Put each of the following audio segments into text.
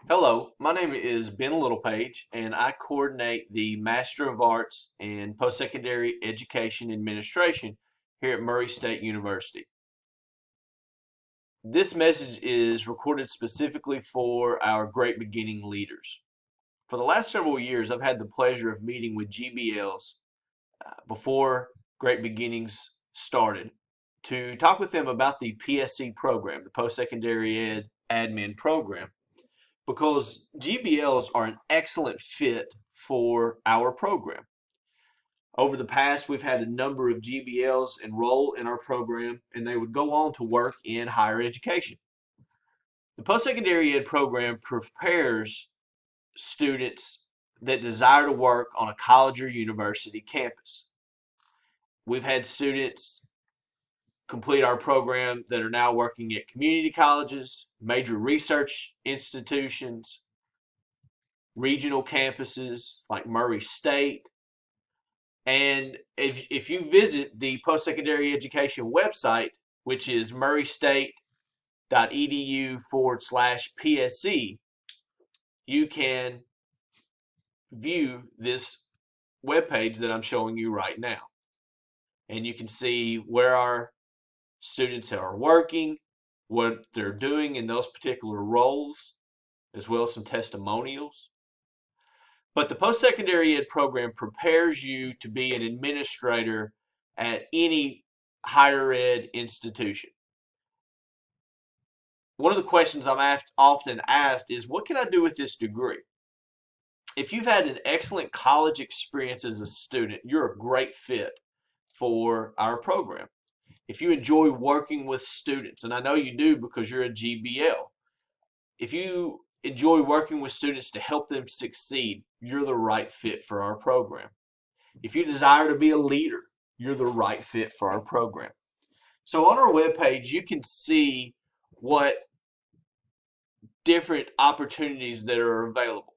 Hello, my name is Ben Littlepage, and I coordinate the Master of Arts in Post-Secondary Education Administration here at Murray State University. This message is recorded specifically for our Great Beginning leaders. For the last several years, I've had the pleasure of meeting with GBLs before Great Beginnings started to talk with them about the PSE program, the Post-Secondary Ed Admin program, because GBLs are an excellent fit for our program. Over the past, we've had a number of GBLs enroll in our program, and they would go on to work in higher education. The post-secondary ed program prepares students that desire to work on a college or university campus. We've had students complete our program that are now working at community colleges, major research institutions, regional campuses like Murray State. And if you visit the post-secondary education website, which is murraystate.edu/PSE, you can view this webpage that I'm showing you right now. And you can see where our students are working, what they're doing in those particular roles, as well as some testimonials. But the post-secondary ed program prepares you to be an administrator at any higher ed institution. One of the questions I'm often asked is, what can I do with this degree? If you've had an excellent college experience as a student, you're a great fit for our program. If you enjoy working with students, and I know you do because you're a GBL, if you enjoy working with students to help them succeed, you're the right fit for our program. If you desire to be a leader, you're the right fit for our program. So on our webpage, you can see what different opportunities that are available.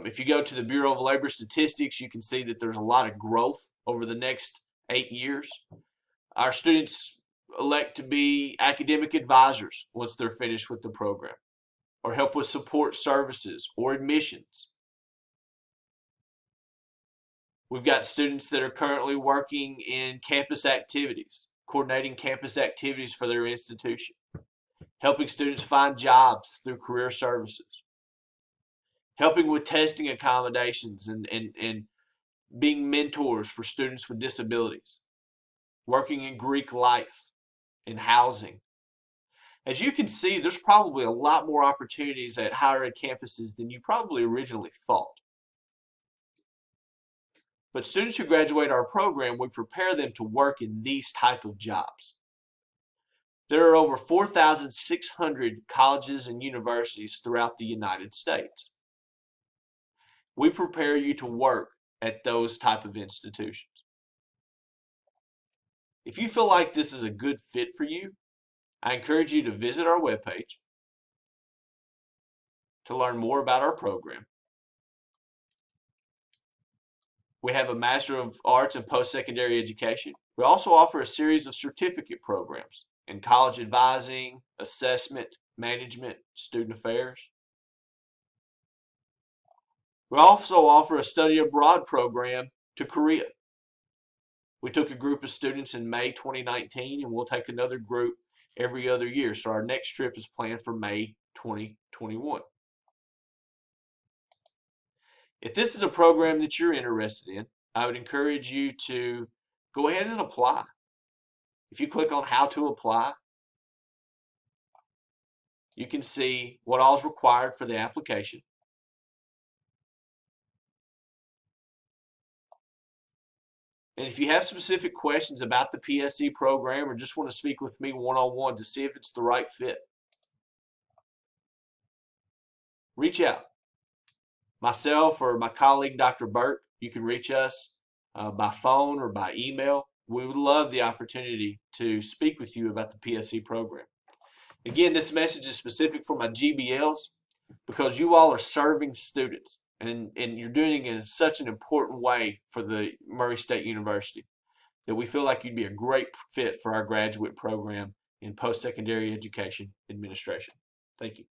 If you go to the Bureau of Labor Statistics, you can see that there's a lot of growth over the next 8 years. Our students elect to be academic advisors once they're finished with the program, or help with support services or admissions. We've got students that are currently working in campus activities, coordinating campus activities for their institution, helping students find jobs through career services, helping with testing accommodations and being mentors for students with disabilities, working in Greek life and housing. As you can see, there's probably a lot more opportunities at higher ed campuses than you probably originally thought. But students who graduate our program, we prepare them to work in these type of jobs. There are over 4,600 colleges and universities throughout the United States. We prepare you to work at those type of institutions. If you feel like this is a good fit for you, I encourage you to visit our webpage to learn more about our program. We have a Master of Arts in Post-Secondary Education. We also offer a series of certificate programs in college advising, assessment, management, student affairs. We also offer a study abroad program to Korea. We took a group of students in May 2019, and we'll take another group every other year. So our next trip is planned for May 2021. If this is a program that you're interested in, I would encourage you to go ahead and apply. If you click on how to apply, you can see what all is required for the application. And if you have specific questions about the PSE program or just want to speak with me one-on-one to see if it's the right fit, reach out. Myself or my colleague, Dr. Burke, you can reach us by phone or by email. We would love the opportunity to speak with you about the PSE program. Again, this message is specific for my GBLs because you all are serving students and you're doing it in such an important way for the Murray State University that we feel like you'd be a great fit for our graduate program in post-secondary education administration. Thank you.